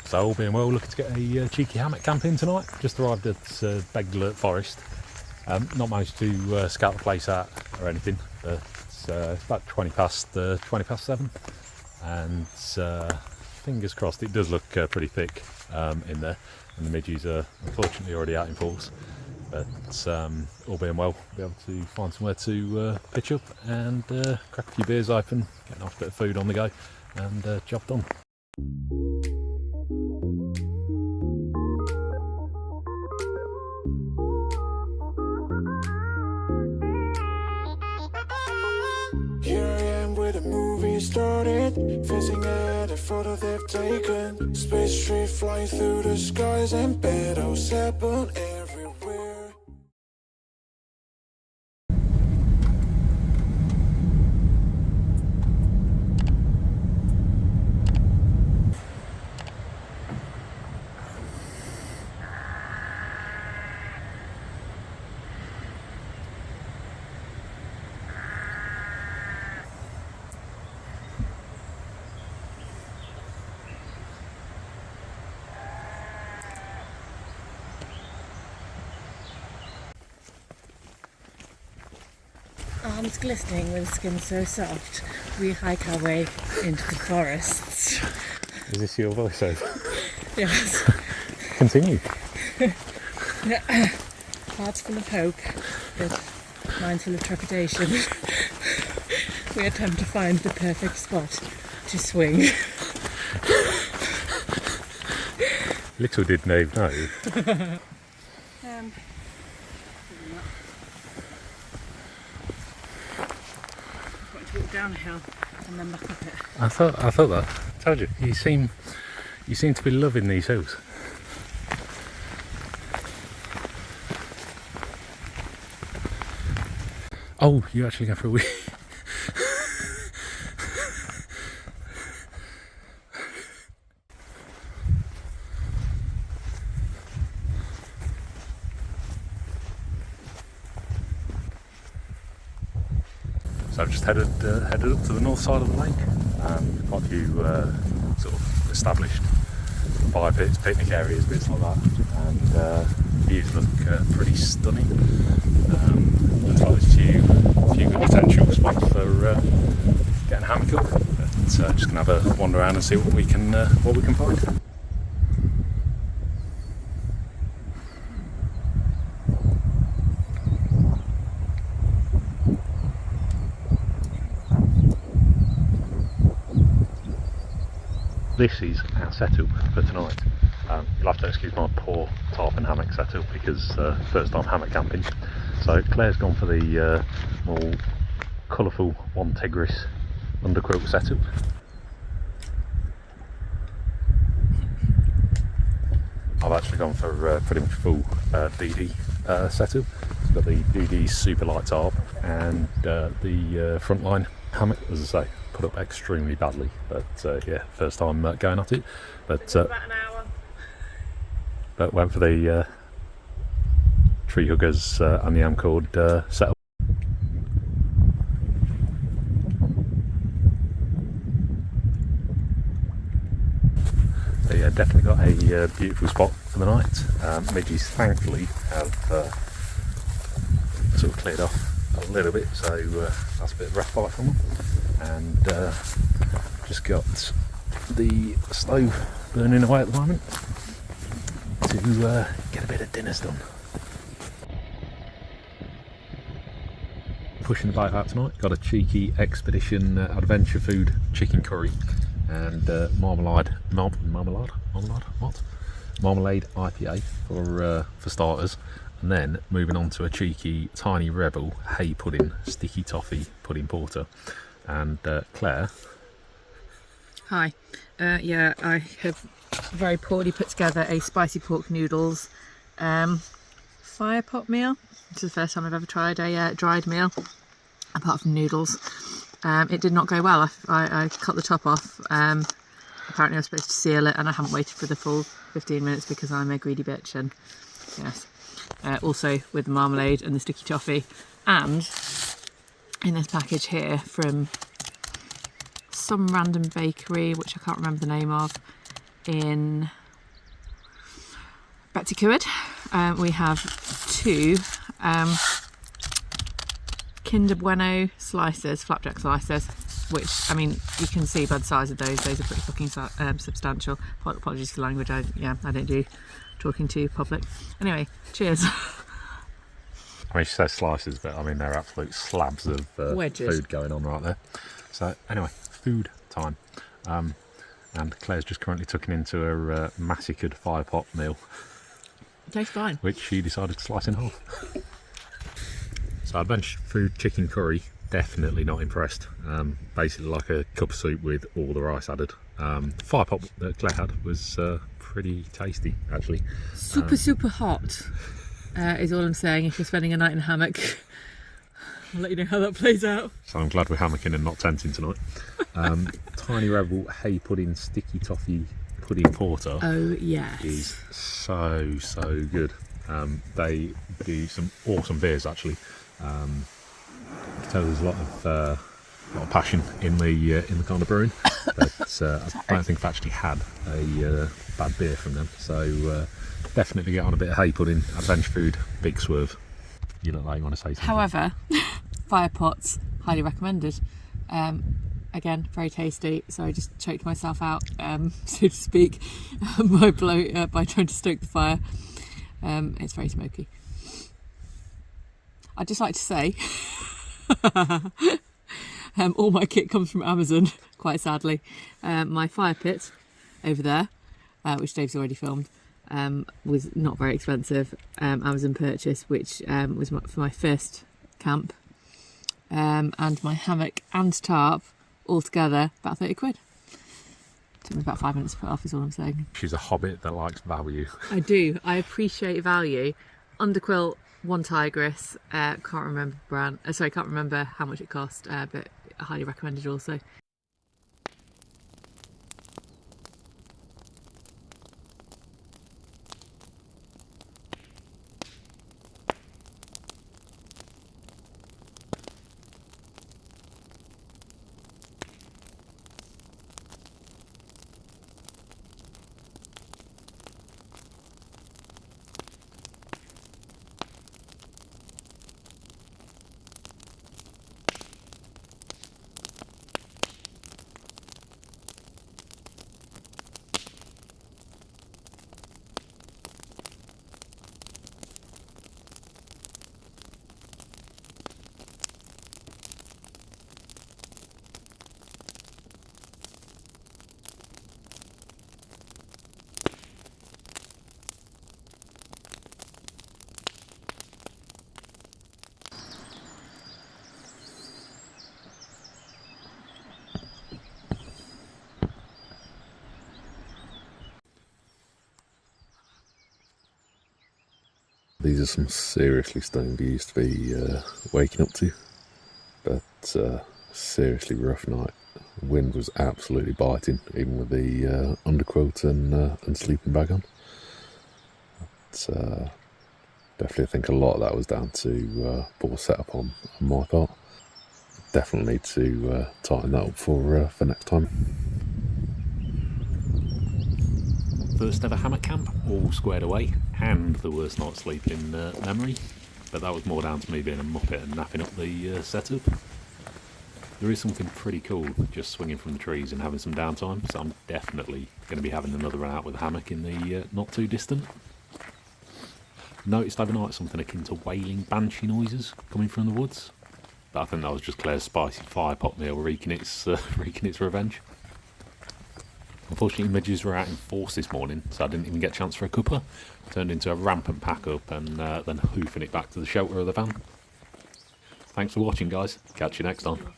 So all being well, looking to get a cheeky hammock camp in tonight. Just arrived at Beddgelert Forest. Not managed to scout the place out or anything, but it's about 20 past 7, and fingers crossed it does look pretty thick in there, and the midges are unfortunately already out in force. But all being well, be able to find somewhere to pitch up and crack a few beers open, get a nice bit of food on the go, and job done. Here I am where the movie started, facing at a photo they've taken. Space tree flying through the skies and battles happen everywhere. Arms glistening with skin so soft, we hike our way into the forests. Is this your voiceover? Yes. Continue. Hearts full of hope, but minds full of trepidation. We attempt to find the perfect spot to swing. Little did Nave know. To walk down a hill and then back up it. I thought that. I told you. You seem to be loving these hills. Oh, you actually go for a wee. So I've just headed up to the north side of the lake. Quite a few sort of established fire pits, picnic areas, bits like that, and views look pretty stunning. Looks like there's a few good potential spots for getting a hammock up. But just gonna have a wander around and see what we can find. This is our setup for tonight. You'll have to excuse my poor tarp and hammock setup because first time hammock camping. So Claire's gone for the more colourful one Tigris underquilt setup. I've actually gone for pretty much full DD setup. It's got the DD super light tarp and the frontline hammock, as I say, put up extremely badly, but yeah, first time going at it. But About an hour. But went for the tree huggers and the Amcord setup. So yeah, definitely got a beautiful spot for the night. Midges thankfully have sort of cleared off a little bit, so that's a bit of respite from them. And just got the stove burning away at the moment to get a bit of dinners done. Pushing the boat out tonight. Got a cheeky expedition adventure food chicken curry and marmalade IPA for starters, and then moving on to a cheeky Tiny Rebel Hey Puddin sticky toffee pudding porter. And Claire. Hi. Yeah, I have very poorly put together a spicy pork noodles FirePot meal. This is the first time I've ever tried a dried meal, apart from noodles. It did not go well. I cut the top off. Apparently I was supposed to seal it, and I haven't waited for the full 15 minutes because I'm a greedy bitch. And yes, also with the marmalade and the sticky toffee, and in this package here from some random bakery, which I can't remember the name of, in Beddgelert. We have 2 Kinder Bueno slices, flapjack slices, which, I mean, you can see by the size of those are pretty fucking substantial. Apologies for the language, I don't do talking to public. Anyway, cheers. I mean, she says slices, but I mean, they're absolute slabs of food going on right there. So anyway, food time. And Claire's just currently tucking into her massacred FirePot meal. It tastes fine. Which she decided to slice in half. So adventure food chicken curry, definitely not impressed. Basically like a cup of soup with all the rice added. FirePot that Claire had was pretty tasty, actually. Super hot. Is all I'm saying. If you're spending a night in a hammock, I'll let you know how that plays out. So I'm glad we're hammocking and not tenting tonight. Tiny Rebel Hey Puddin sticky toffee pudding porter. Oh yes, is so good. They do some awesome beers actually. You can tell there's a lot of passion in the kind of brewing. But I don't think I've actually had a bad beer from them. So. Definitely get on a bit of hay pudding, adventure food, big swerve. You look like you want to say something. However, FirePots, highly recommended. Again, very tasty, so I just choked myself out, so to speak, by trying to stoke the fire. It's very smoky. I'd just like to say, all my kit comes from Amazon, quite sadly. My fire pit over there, which Dave's already filmed, was not very expensive. Amazon purchase, which was for my first camp, and my hammock and tarp altogether about 30 quid. Took me about 5 minutes to put off, is all I'm saying. She's a hobbit that likes value. I do. I appreciate value. Underquilt, 1 tigress. Can't remember brand. Sorry, can't remember how much it cost, but highly recommended also. These are some seriously stunning views to be waking up to, but seriously rough night. The wind was absolutely biting, even with the underquilt and sleeping bag on. But, definitely I think a lot of that was down to poor setup on my part. Definitely need to tighten that up for next time. First ever hammock camp, all squared away, and the worst night's sleep in memory. But that was more down to me being a muppet and napping up the setup. There is something pretty cool just swinging from the trees and having some downtime, so I'm definitely going to be having another run out with a hammock in the not too distant. Noticed overnight something akin to wailing banshee noises coming from the woods, but I think that was just Claire's spicy FirePot meal wreaking its revenge. Unfortunately, midges were out in force this morning, so I didn't even get a chance for a cuppa. Turned into a rampant pack up and then hoofing it back to the shelter of the van. Thanks for watching, guys. Catch you next time.